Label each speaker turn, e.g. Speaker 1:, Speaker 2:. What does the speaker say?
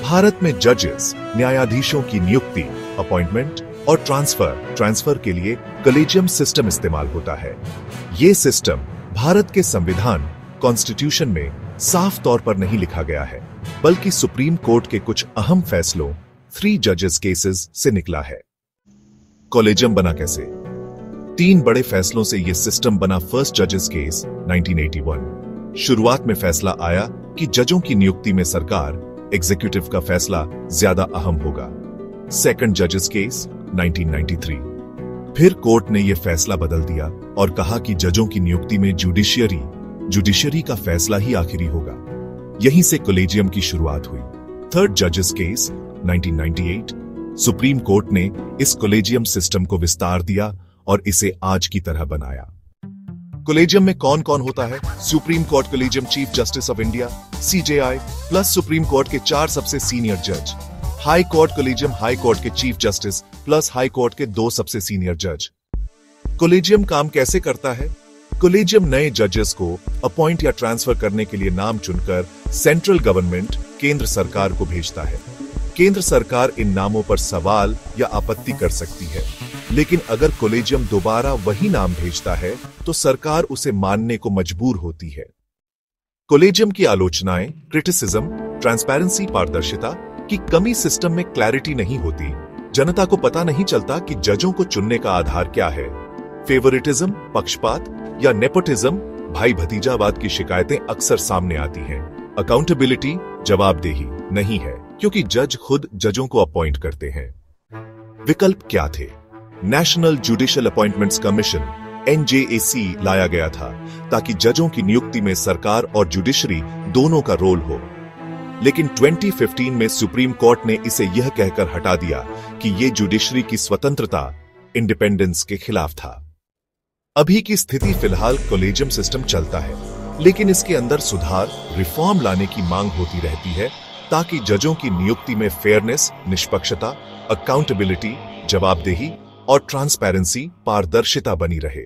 Speaker 1: भारत में जजेस न्यायाधीशों की नियुक्ति अपॉइंटमेंट और ट्रांसफर के लिए कॉलेजियम सिस्टम इस्तेमाल होता है। ये सिस्टम भारत के संविधान कॉन्स्टिट्यूशन में साफ तौर पर नहीं लिखा गया है, बल्कि सुप्रीम कोर्ट के कुछ अहम फैसलों 3 जजेस केसेस से निकला है। कॉलेजियम बना कैसे? 3 बड़े फैसलों से यह सिस्टम बना। फर्स्ट जजेस केस 1981। शुरुआत में फैसला आया कि जजों की नियुक्ति में सरकार एग्जीक्यूटिव का फैसला ज्यादा अहम होगा। सेकंड जजेस केस 1993। फिर कोर्ट ने यह फैसला बदल दिया और कहा कि जजों की नियुक्ति में जुडिशरी का फैसला ही आखिरी होगा। यहीं से कॉलेजियम की शुरुआत हुई। थर्ड जजेस केस 1998। सुप्रीम कोर्ट ने इस कॉलेजियम सिस्टम को विस्तार दिया और इसे आज की तरह बनाया। कॉलेजियम में कौन कौन होता है? Supreme court collegium chief justice of India CJI plus supreme court के 4 सबसे सीनियर जज। High court collegium high court के chief justice plus high court के 2 सबसे सीनियर जज। कॉलेजियम काम कैसे करता है? कॉलेजियम नए जजेस को अपॉइंट या ट्रांसफर करने के लिए नाम चुनकर सेंट्रल गवर्नमेंट केंद्र सरकार को भेजता है। केंद्र सरकार इन नामों पर सवाल या आपत्ति कर सकती है, लेकिन अगर कॉलेजियम दोबारा वही नाम भेजता है तो सरकार उसे मानने को मजबूर होती है। कॉलेजियम की आलोचनाएं क्रिटिसिज्म, ट्रांसपेरेंसी पारदर्शिता की कमी, सिस्टम में क्लैरिटी नहीं होती, जनता को पता नहीं चलता कि जजों को चुनने का आधार क्या है, फेवरेटिज्म पक्षपात या नेपोटिज्म भाई भतीजावाद की शिकायतें अक्सर सामने आती हैं। अकाउंटेबिलिटी जवाबदेही नहीं है, क्योंकि जज खुद जजों को अपॉइंट करते हैं। विकल्प क्या थे? National judicial appointments commission NJAC लाया गया था ताकि जजों की नियुक्ति में सरकार और जुडिशरी दोनों का रोल हो, लेकिन 2015 में सुप्रीम कोर्ट ने इसे यह कहकर हटा दिया कि यह जुडिशरी की स्वतंत्रता इंडिपेंडेंस के खिलाफ था। अभी की स्थिति फिलहाल कॉलेजियम सिस्टम चलता है, लेकिन इसके अंदर सुधार रिफॉर्म लाने की मांग होती रहती है ताकि जजों की नियुक्ति में फेयरनेस, निष्पक्षता, अकाउंटेबिलिटी, जवाबदेही और ट्रांसपेरेंसी पारदर्शिता बनी रहे।